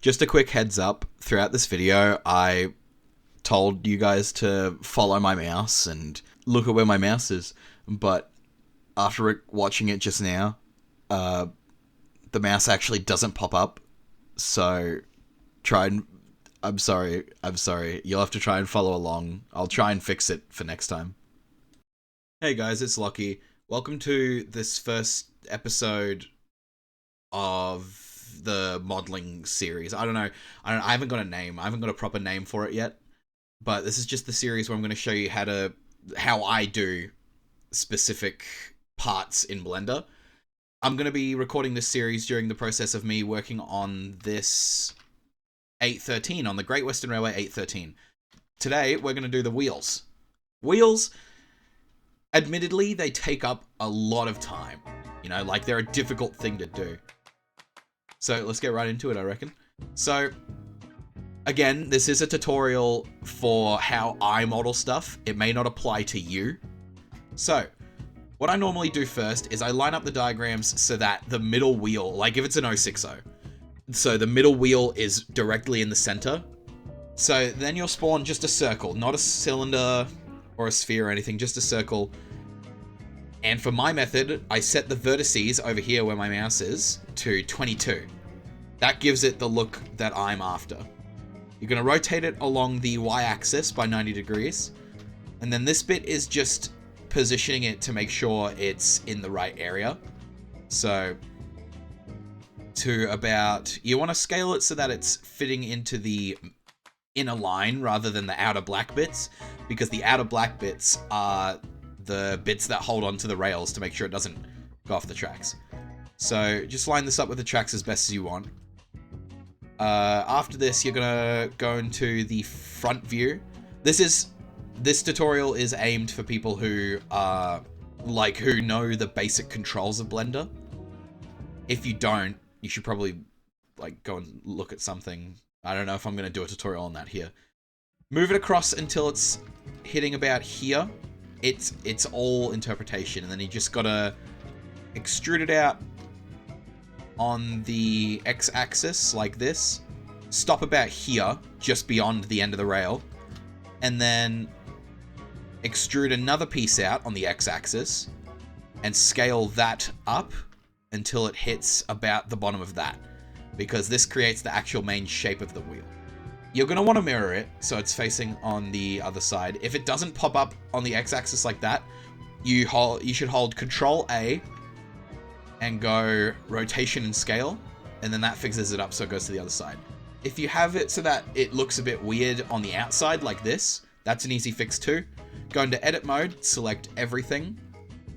Just a quick heads up, throughout this video, I told you guys to follow my mouse and look at where my mouse is, but after watching it just now, the mouse actually doesn't pop up, so I'm sorry, you'll have to try and follow along. I'll try and fix it for next time. Hey guys, it's Lockie. Welcome to this first episode of the modeling series. I haven't got a name. I haven't got a proper name for it yet. But this is just the series where I'm going to show you how I do specific parts in Blender. I'm going to be recording this series during the process of me working on this 813, on the Great Western Railway 813. Today, we're going to do the wheels. Wheels, admittedly, they take up a lot of time. You know, like, they're a difficult thing to do. So let's get right into it, I reckon. So, again, this is a tutorial for how I model stuff. It may not apply to you. So, what I normally do first is I line up the diagrams so that the middle wheel, like if it's an 060, so the middle wheel is directly in the center. So then you'll spawn just a circle, not a cylinder or a sphere or anything, just a circle. And for my method, I set the vertices over here where my mouse is to 22. That gives it the look that I'm after. You're going to rotate it along the y-axis by 90 degrees. And then this bit is just positioning it to make sure it's in the right area. So you want to scale it so that it's fitting into the inner line rather than the outer black bits, because the outer black bits are the bits that hold onto the rails to make sure it doesn't go off the tracks. So just line this up with the tracks as best as you want. After this, you're gonna go into the front view. This tutorial is aimed for people who who know the basic controls of Blender. If you don't, you should probably go and look at something. I don't know if I'm gonna do a tutorial on that here. Move it across until it's hitting about here. It's all interpretation, and then you just gotta extrude it out on the x-axis like this. Stop about here, just beyond the end of the rail, and then extrude another piece out on the x-axis and scale that up until it hits about the bottom of that, because this creates the actual main shape of the wheel. You're going to want to mirror it so it's facing on the other side. If it doesn't pop up on the x-axis like that, you should hold Control A and go rotation and scale, and then that fixes it up so it goes to the other side. If you have it so that it looks a bit weird on the outside like this, that's an easy fix too. Go into edit mode, select everything.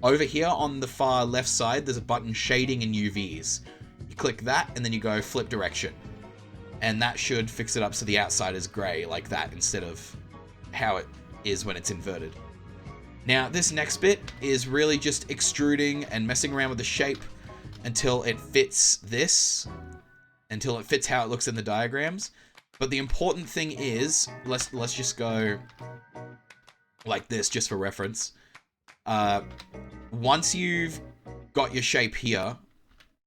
Over here on the far left side, there's a button shading and UVs. You click that and then you go flip direction. And that should fix it up so the outside is gray like that instead of how it is when it's inverted. Now this next bit is really just extruding and messing around with the shape until it fits until it fits how it looks in the diagrams. But the important thing is, let's just go like this just for reference. Once you've got your shape here,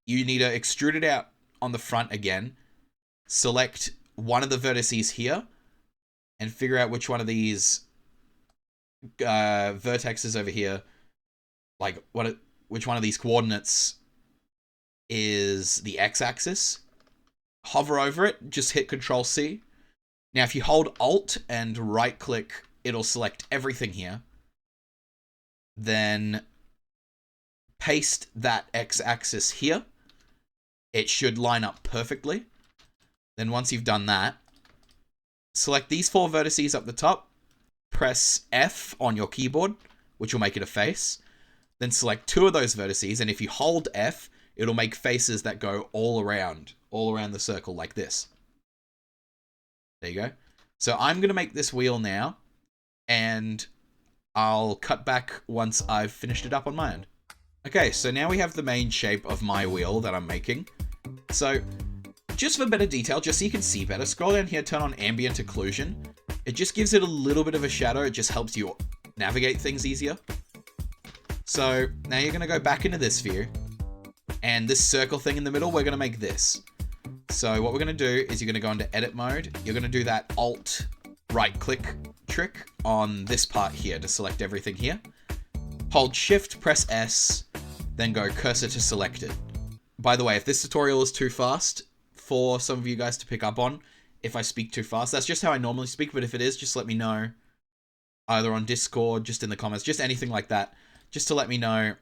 you need to extrude it out on the front again. Select one of the vertices here and figure out which one of these vertexes over here, which one of these coordinates is the x-axis. Hover over it, just hit Control C. Now if you hold Alt and right click, it'll select everything here. Then paste that x-axis here. It should line up perfectly. Then once you've done that, select these 4 vertices up the top, press F on your keyboard, which will make it a face. Then select 2 of those vertices, and if you hold F, it'll make faces that go all around the circle like this. There you go. So I'm going to make this wheel now, and I'll cut back once I've finished it up on my end. Okay, so now we have the main shape of my wheel that I'm making. So just for better detail, just so you can see better, scroll down here, turn on ambient occlusion. It just gives it a little bit of a shadow. It just helps you navigate things easier. So now you're going to go back into this view, and this circle thing in the middle, we're going to make this. So what we're going to do is you're going to go into edit mode. You're going to do that alt right click trick on this part here to select everything here. Hold shift, press S, then go cursor to selected. By the way, if this tutorial is too fast for some of you guys to pick up on, if I speak too fast, that's just how I normally speak, but if it is, just let me know. Either on Discord, just in the comments, just anything like that, just to let me know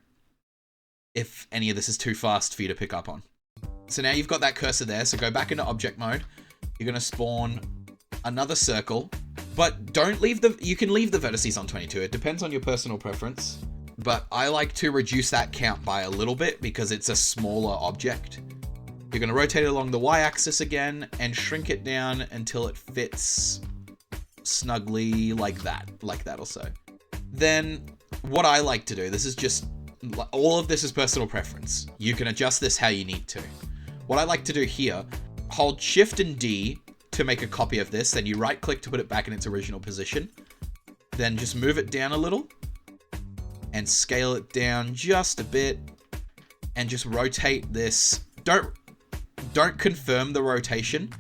if any of this is too fast for you to pick up on. So now you've got that cursor there, so go back into object mode. You're going to spawn another circle, but don't leave you can leave the vertices on 22. It depends on your personal preference, but I like to reduce that count by a little bit because it's a smaller object. You're going to rotate it along the y-axis again and shrink it down until it fits snugly like that or so. Then what I like to do, this is just, all of this is personal preference. You can adjust this how you need to. What I like to do here, hold shift and D to make a copy of this, then you right click to put it back in its original position. Then just move it down a little and scale it down just a bit and just rotate this. Don't confirm the rotation.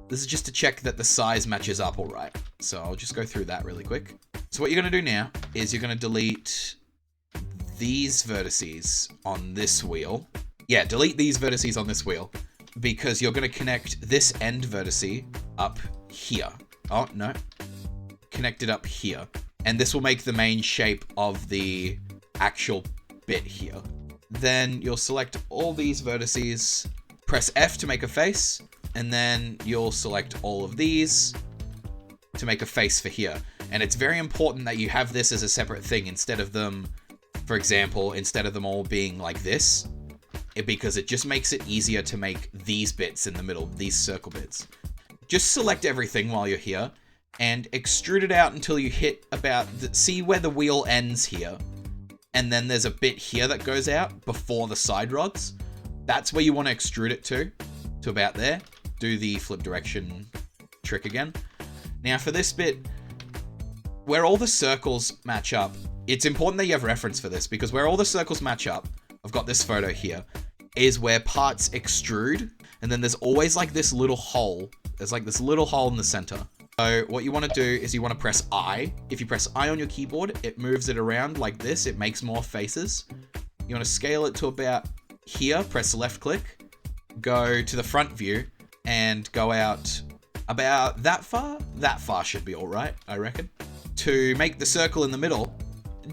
This is just to check that the size matches up all right. So I'll just go through that really quick. So what you're going to do now is you're going to delete these vertices on this wheel. Yeah, delete these vertices on this wheel because you're going to connect this end vertice up here. Oh, no. Connect it up here. And this will make the main shape of the actual bit here. Then you'll select all these vertices, press F to make a face, and then you'll select all of these to make a face for here. And it's very important that you have this as a separate thing instead of them, for example, instead of them all being like this, because it just makes it easier to make these bits in the middle, these circle bits. Just select everything while you're here and extrude it out until you hit about, see where the wheel ends here. And then there's a bit here that goes out before the side rods. That's where you want to extrude it to about there. Do the flip direction trick again. Now for this bit, where all the circles match up, it's important that you have reference for this because where all the circles match up, I've got this photo here, is where parts extrude, and then there's always like this little hole. There's like this little hole in the center. So what you want to do is you want to press I. If you press I on your keyboard, it moves it around like this. It makes more faces. You want to scale it to about here, press left click, go to the front view, and go out about that far. That far should be all right, I reckon. To make the circle in the middle,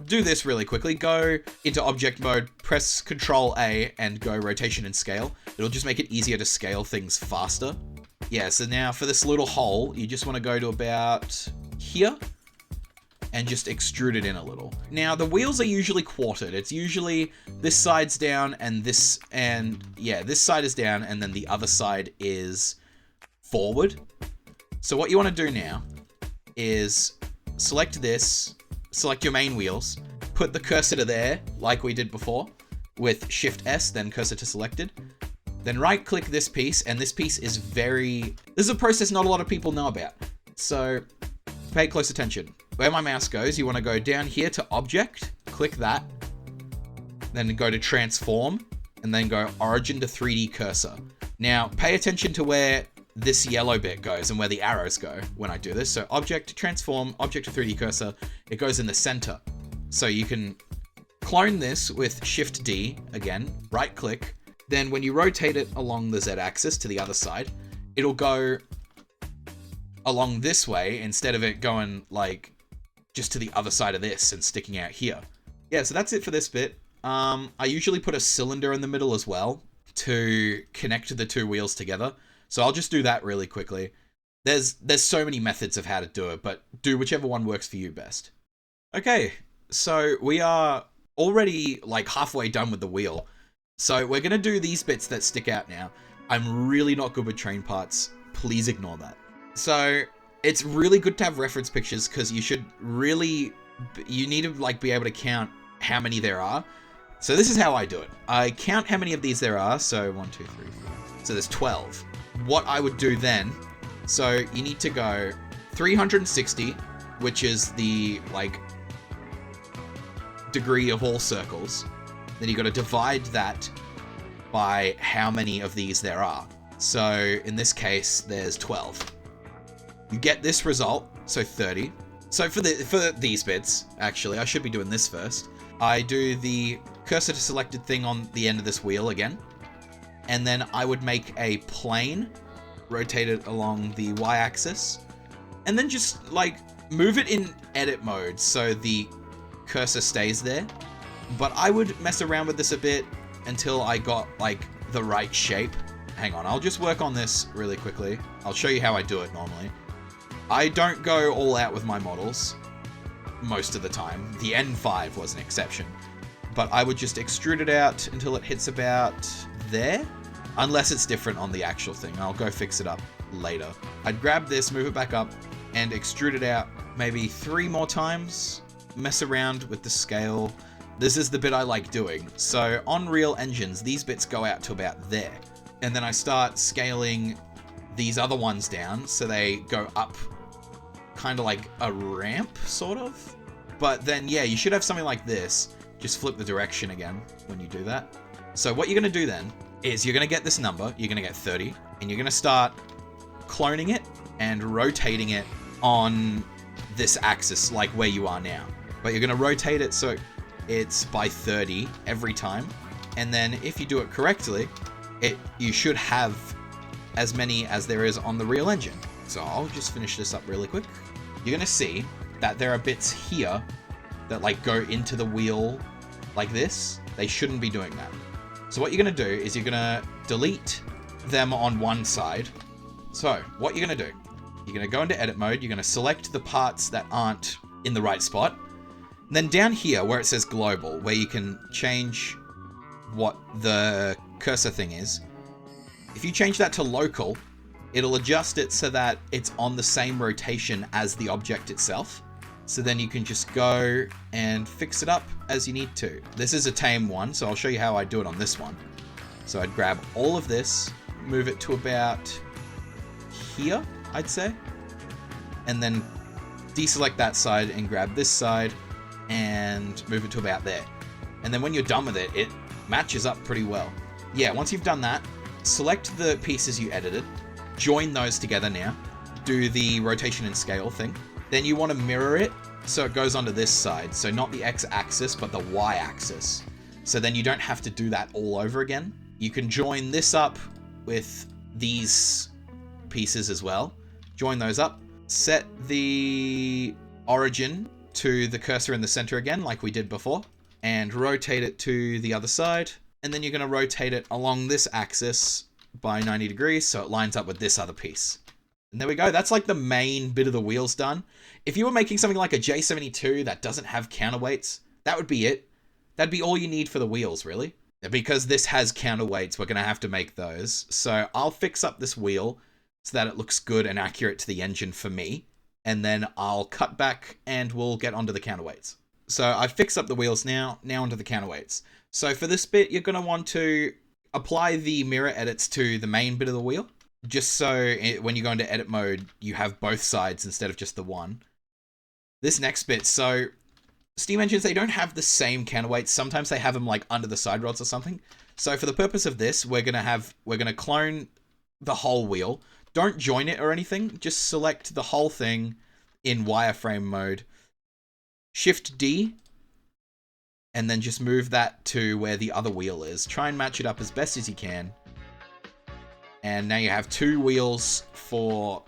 do this really quickly. Go into object mode, press Control A, and go rotation and scale. It'll just make it easier to scale things faster. Yeah, so now for this little hole, you just want to go to about here and just extrude it in a little. Now, the wheels are usually quartered. It's usually this side's down and this, and yeah, this side is down and then the other side is forward. So what you want to do now is select this, select your main wheels, put the cursor to there like we did before with Shift S, then cursor to selected. Then right click this piece, and this piece is this is a process not a lot of people know about. So pay close attention. Where my mouse goes, you want to go down here to object, click that, then go to transform, and then go origin to 3D cursor. Now pay attention to where this yellow bit goes and where the arrows go when I do this. So object to transform, object to 3D cursor, it goes in the center. So you can clone this with Shift D again, right click. Then when you rotate it along the Z axis to the other side, it'll go along this way instead of it going like just to the other side of this and sticking out here. Yeah, so that's it for this bit. I usually put a cylinder in the middle as well to connect the two wheels together. So I'll just do that really quickly. There's so many methods of how to do it, but do whichever one works for you best. Okay, so we are already like halfway done with the wheel. So we're going to do these bits that stick out now. I'm really not good with train parts. Please ignore that. So it's really good to have reference pictures because you need to like be able to count how many there are. So this is how I do it. I count how many of these there are. So 1, 2, 3, 4. So there's 12. What I would do then, so you need to go 360, which is the like degree of all circles. Then you got to divide that by how many of these there are. So in this case, there's 12. You get this result, so 30. So for these bits, actually, I should be doing this first. I do the cursor to selected thing on the end of this wheel again. And then I would make a plane, rotate it along the y-axis, and then just like move it in edit mode so the cursor stays there. But I would mess around with this a bit until I got like the right shape. Hang on, I'll just work on this really quickly. I'll show you how I do it normally. I don't go all out with my models most of the time. The N5 was an exception. But I would just extrude it out until it hits about there. Unless it's different on the actual thing. I'll go fix it up later. I'd grab this, move it back up, and extrude it out maybe 3 more times. Mess around with the scale. This is the bit I like doing. So on real engines, these bits go out to about there. And then I start scaling these other ones down so they go up kind of like a ramp, sort of. But then, yeah, you should have something like this. Just flip the direction again when you do that. So what you're going to do then is you're going to get this number, you're going to get 30, and you're going to start cloning it and rotating it on this axis, like where you are now. But you're going to rotate it so it's by 30 every time. And then if you do it correctly, you should have as many as there is on the real engine. So I'll just finish this up really quick. You're going to see that there are bits here that like go into the wheel like this. They shouldn't be doing that. So what you're going to do is you're going to delete them on one side. So what you're going to do, you're going to go into edit mode. You're going to select the parts that aren't in the right spot. And then down here where it says global, where you can change what the cursor thing is, if you change that to local, it'll adjust it so that it's on the same rotation as the object itself. So then you can just go and fix it up as you need to. This is a tame one, so I'll show you how I do it on this one. So I'd grab all of this, move it to about here, I'd say. And then deselect that side and grab this side and move it to about there. And then when you're done with it, it matches up pretty well. Yeah, once you've done that, select the pieces you edited, join those together now, do the rotation and scale thing. Then you want to mirror it so it goes onto this side. So not the x-axis, but the y-axis. So then you don't have to do that all over again. You can join this up with these pieces as well. Join those up. Set the origin to the cursor in the center again, like we did before. And rotate it to the other side. And then you're going to rotate it along this axis by 90 degrees so it lines up with this other piece. And there we go. That's like the main bit of the wheels done. If you were making something like a J72 that doesn't have counterweights, that would be it. That'd be all you need for the wheels, really. Because this has counterweights, we're going to have to make those. So I'll fix up this wheel so that it looks good and accurate to the engine for me. And then I'll cut back and we'll get onto the counterweights. So I've fixed up the wheels now onto the counterweights. So for this bit, you're going to want to apply the mirror edits to the main bit of the wheel. Just so when you go into edit mode, you have both sides instead of just the one. This next bit, so steam engines, they don't have the same counterweights. Sometimes they have them like under the side rods or something. So for the purpose of this, we're going to clone the whole wheel. Don't join it or anything. Just select the whole thing in wireframe mode. Shift D. And then just move that to where the other wheel is. Try and match it up as best as you can. And now you have 2 wheels for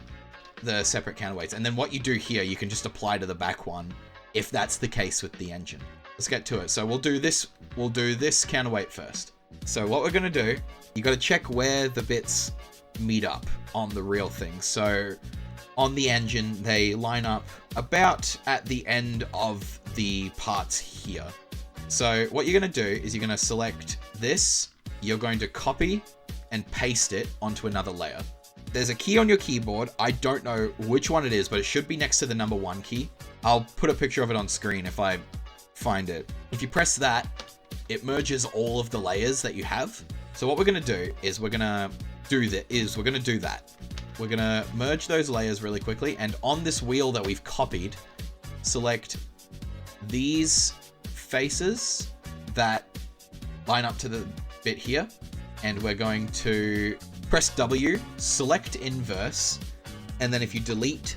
the separate counterweights. And then what you do here, you can just apply to the back one if that's the case with the engine. Let's get to it. So we'll do this counterweight first. So what we're going to do, you got to check where the bits meet up on the real thing. So on the engine, they line up about at the end of the parts here. So what you're going to do is you're going to select this. You're going to copy and paste it onto another layer. There's a key on your keyboard. I don't know which one it is, but it should be next to the number 1 key. I'll put a picture of it on screen if I find it. If you press that, it merges all of the layers that you have. So what we're going to do is we're going to do that. We're going to merge those layers really quickly. And on this wheel that we've copied, select these faces that line up to the bit here. And we're going to Press W, select inverse, and then if you delete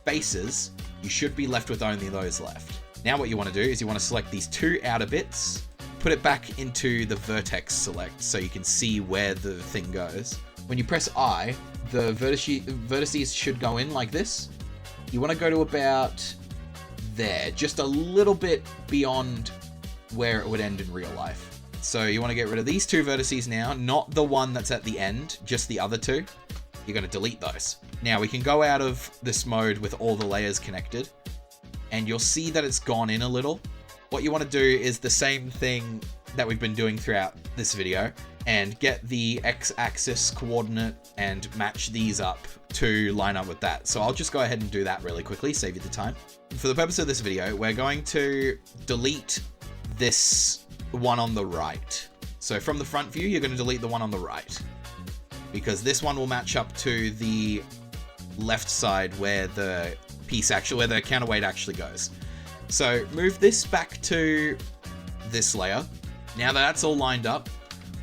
faces, you should be left with only those left. Now what you want to do is you want to select these two outer bits, put it back into the vertex select so you can see where the thing goes. When you press I, the vertices should go in like this. You want to go to about there, just a little bit beyond where it would end in real life. So you want to get rid of these two vertices now, not the one that's at the end, just the other two. You're going to delete those. Now we can go out of this mode with all the layers connected, and you'll see that it's gone in a little. What you want to do is the same thing that we've been doing throughout this video, and get the x-axis coordinate and match these up to line up with that. So I'll just go ahead and do that really quickly, save you the time. For the purpose of this video, we're going to delete this one on the right. So from the front view, you're going to delete the one on the right, because this one will match up to the left side where the where the counterweight actually goes. So move this back to this layer. Now that that's all lined up,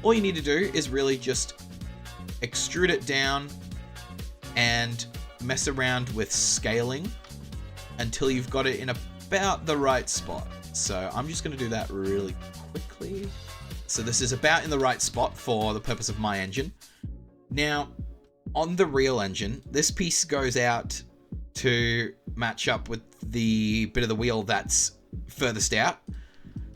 all you need to do is really just extrude it down and mess around with scaling until you've got it in about the right spot. So I'm just going to do that really quickly. So this is about in the right spot for the purpose of my engine. Now, on the real engine, this piece goes out to match up with the bit of the wheel that's furthest out.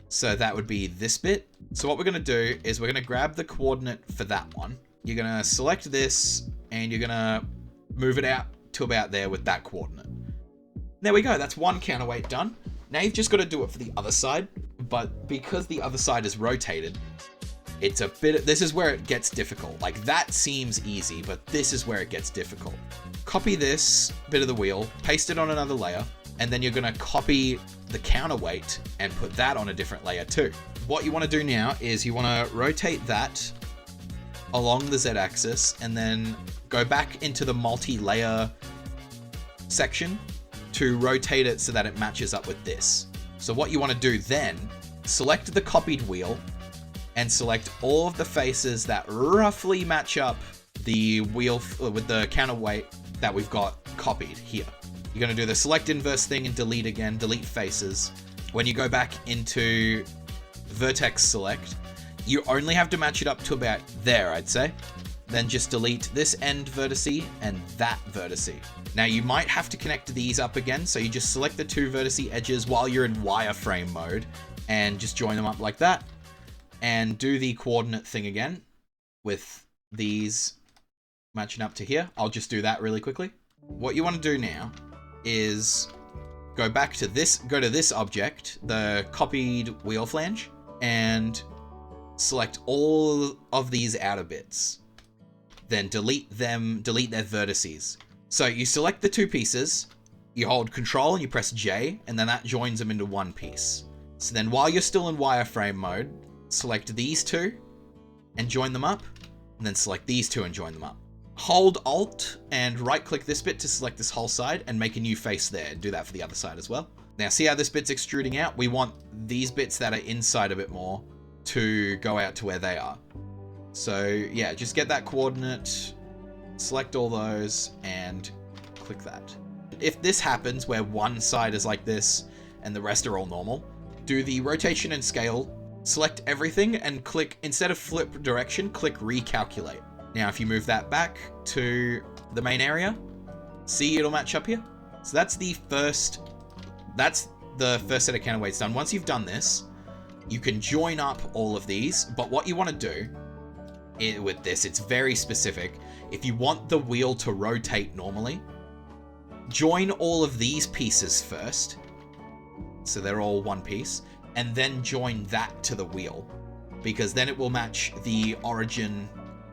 So that would be this bit. So what we're going to do is we're going to grab the coordinate for that one. You're going to select this and you're going to move it out to about there with that coordinate. There we go. That's one counterweight done. Now you've just got to do it for the other side, but because the other side is rotated, it's a bit, this is where it gets difficult. Like that seems easy, but this is where it gets difficult. Copy this bit of the wheel, paste it on another layer, and then you're going to copy the counterweight and put that on a different layer too. What you want to do now is you want to rotate that along the Z-axis and then go back into the multi-layer section to rotate it so that it matches up with this. So what you want to do then, select the copied wheel and select all of the faces that roughly match up the wheel with the counterweight that we've got copied here. You're going to do the select inverse thing and delete again, delete faces. When you go back into vertex select, you only have to match it up to about there, I'd say. Then just delete this end vertice and that vertice. Now you might have to connect these up again, so you just select the two vertice edges while you're in wireframe mode and just join them up like that. And do the coordinate thing again with these matching up to here. I'll just do that really quickly. What you want to do now is go back to this, go to this object, the copied wheel flange, and select all of these outer bits. Then delete them, delete their vertices. So you select the two pieces, you hold Control and you press J, and then that joins them into one piece. So then while you're still in wireframe mode, select these two and join them up, and then select these two and join them up. Hold Alt and right click this bit to select this whole side and make a new face there. Do that for the other side as well. Now see how this bit's extruding out? We want these bits that are inside a bit more to go out to where they are. So yeah, just get that coordinate, select all those and click that. If this happens where one side is like this and the rest are all normal, do the rotation and scale, select everything and click, instead of flip direction, click recalculate. Now if you move that back to the main area, see it'll match up here. So that's the first set of counterweights done. Once you've done this, you can join up all of these, but what you want to do with this, it's very specific. If you want the wheel to rotate normally, join all of these pieces first, so they're all one piece, and then join that to the wheel, because then it will match the origin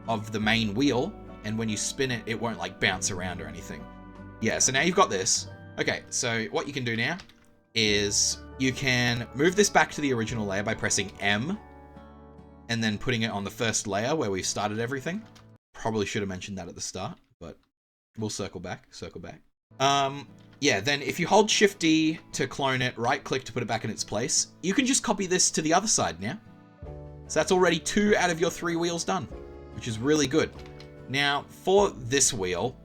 of the main wheel, and when you spin it, it won't like bounce around or anything. Yeah, so now you've got this. Okay, so what you can do now is you can move this back to the original layer by pressing M and then putting it on the first layer where we started everything. Probably should have mentioned that at the start, but we'll circle back. Yeah, then if you hold Shift D to clone it, right click to put it back in its place, you can just copy this to the other side now. So that's already 2 out of your 3 wheels done, which is really good. Now, for this wheel,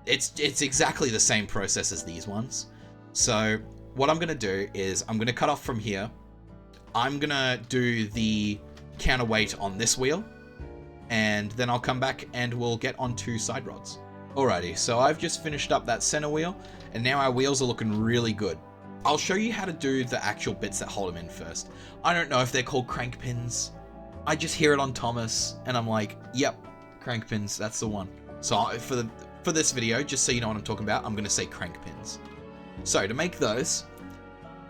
it's exactly the same process as these ones. So what I'm going to do is I'm going to cut off from here. I'm going to do the counterweight on this wheel, and then I'll come back and we'll get onto side rods. Alrighty, so I've just finished up that center wheel, and now our wheels are looking really good. I'll show you how to do the actual bits that hold them in first. I don't know if they're called crank pins. I just hear it on Thomas, and I'm like, yep, crank pins, that's the one. So for this video, just so you know what I'm talking about, I'm going to say crank pins. So to make those,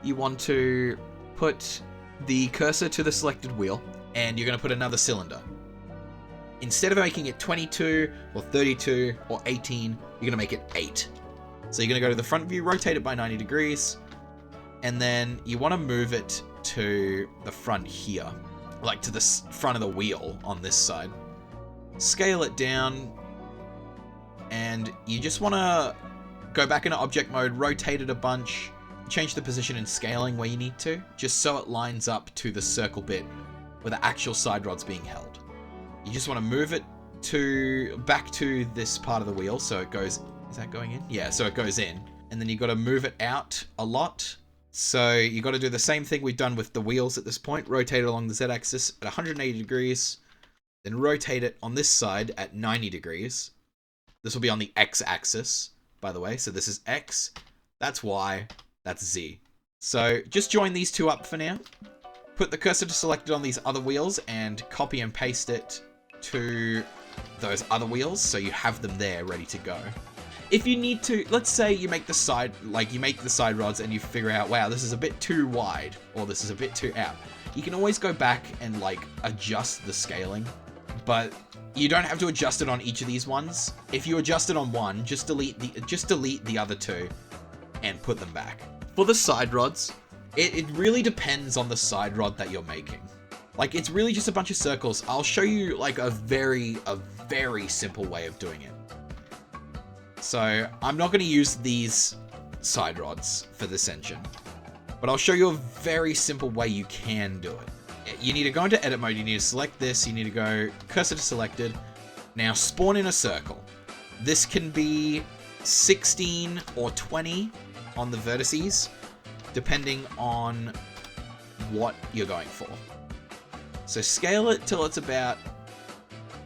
you want to put the cursor to the selected wheel, and you're going to put another cylinder. Instead of making it 22 or 32 or 18, you're going to make it 8. So you're going to go to the front view, rotate it by 90 degrees, and then you want to move it to the front here, like to the front of the wheel on this side. Scale it down, and you just want to go back into object mode, rotate it a bunch, change the position and scaling where you need to, just so it lines up to the circle bit where the actual side rod's being held. You just want to move it back to this part of the wheel, so it goes, is that going in? Yeah, so it goes in, and then you got to move it out a lot. So you got to do the same thing we've done with the wheels at this point, rotate it along the Z-axis at 180 degrees, then rotate it on this side at 90 degrees. This will be on the X-axis, by the way, so this is X, that's Y, that's Z. So just join these two up for now. Put the cursor to selected on these other wheels and copy and paste it to those other wheels so you have them there ready to go. If you need to, let's say you make the side rods and you figure out, wow, this is a bit too wide or this is a bit too out. You can always go back and like adjust the scaling, but you don't have to adjust it on each of these ones. If you adjust it on one, just delete the other two and put them back. For the side rods, it really depends on the side rod that you're making. Like, it's really just a bunch of circles. I'll show you like a very simple way of doing it. So I'm not going to use these side rods for this engine, but I'll show you a very simple way you can do it. You need to go into edit mode, you need to select this, you need to go cursor to selected. Now spawn in a circle. This can be 16 or 20 on the vertices, depending on what you're going for. So scale it till it's about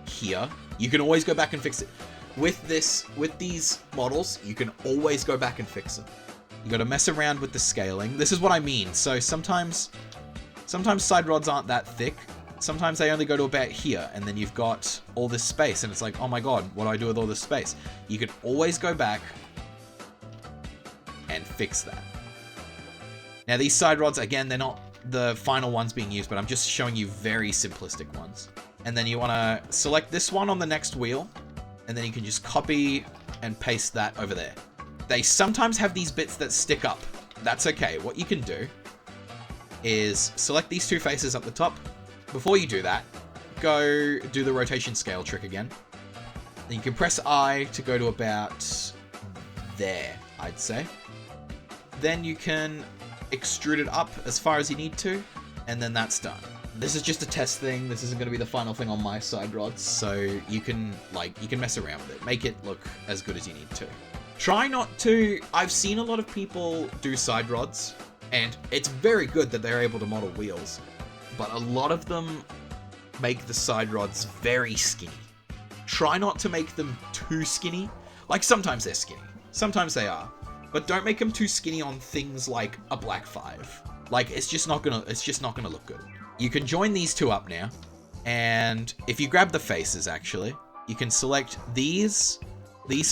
here. You can always go back and fix it. With these models, you can always go back and fix them. You got to mess around with the scaling. This is what I mean. So sometimes side rods aren't that thick. Sometimes they only go to about here, and then you've got all this space, and it's like, oh my god, what do I do with all this space? You can always go back and fix that. Now these side rods, again, they're not the final ones being used, but I'm just showing you very simplistic ones. And then you want to select this one on the next wheel, and then you can just copy and paste that over there. They sometimes have these bits that stick up. That's okay. What you can do is select these two faces up the top. Before you do that, go do the rotation scale trick again. Then you can press I to go to about there, I'd say. Then you can extrude it up as far as you need to, and then that's done. This is just a test thing. This isn't going to be the final thing on my side rods, so you can mess around with it. Make it look as good as you need to. Try not to... I've seen a lot of people do side rods, and it's very good that they're able to model wheels, but a lot of them make the side rods very skinny. Try not to make them too skinny. Like, sometimes they're skinny. Sometimes they are. But don't make them too skinny on things like a Black 5. Like, it's just not gonna look good. You can join these two up now, and if you grab the faces, actually, you can select these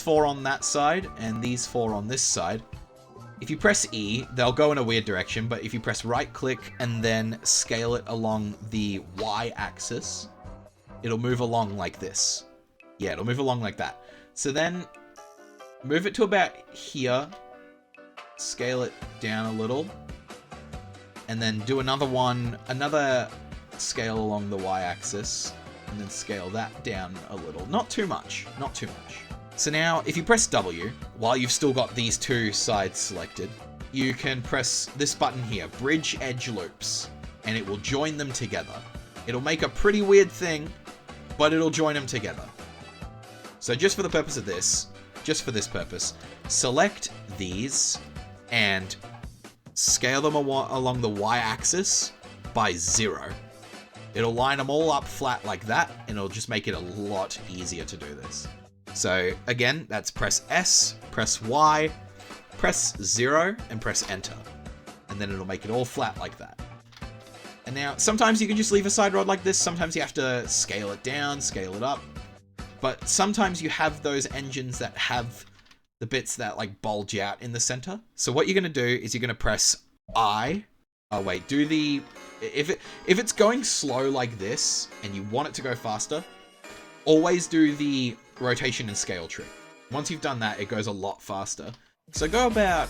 four on that side, and these four on this side. If you press E, they'll go in a weird direction, but if you press right-click and then scale it along the Y-axis, it'll move along like this. Yeah, it'll move along like that. So then, move it to about here, scale it down a little, and then do another scale along the Y-axis, and then scale that down a little. Not too much, not too much. So now, if you press W, while you've still got these two sides selected, you can press this button here, Bridge Edge Loops, and it will join them together. It'll make a pretty weird thing, but it'll join them together. So just for the purpose of this, just for this purpose, select these and scale them along the y-axis by 0. It'll line them all up flat like that, and it'll just make it a lot easier to do this. So again, that's press S, press Y, press 0, and press enter. And then it'll make it all flat like that. And now, sometimes you can just leave a side rod like this, sometimes you have to scale it down, scale it up. But sometimes you have those engines that have the bits that like bulge out in the center. So what you're going to do is you're going to press I. Oh wait, do the... If it's going slow like this, and you want it to go faster, always do the rotation and scale trick. Once you've done that, it goes a lot faster. So go about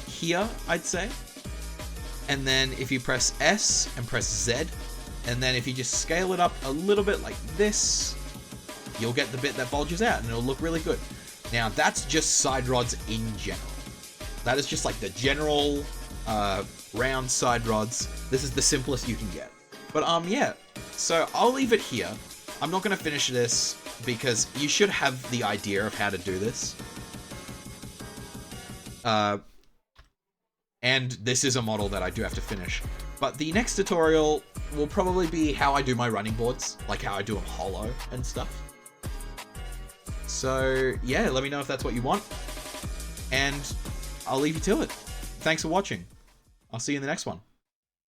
here, I'd say. And then if you press S and press Z, and then if you just scale it up a little bit like this, you'll get the bit that bulges out, and it'll look really good. Now, that's just side rods in general. That is just like the general round side rods. This is the simplest you can get. But yeah, so I'll leave it here. I'm not going to finish this because you should have the idea of how to do this. And this is a model that I do have to finish. But the next tutorial will probably be how I do my running boards, like how I do them hollow and stuff. So yeah, let me know if that's what you want, and I'll leave you to it. Thanks for watching. I'll see you in the next one.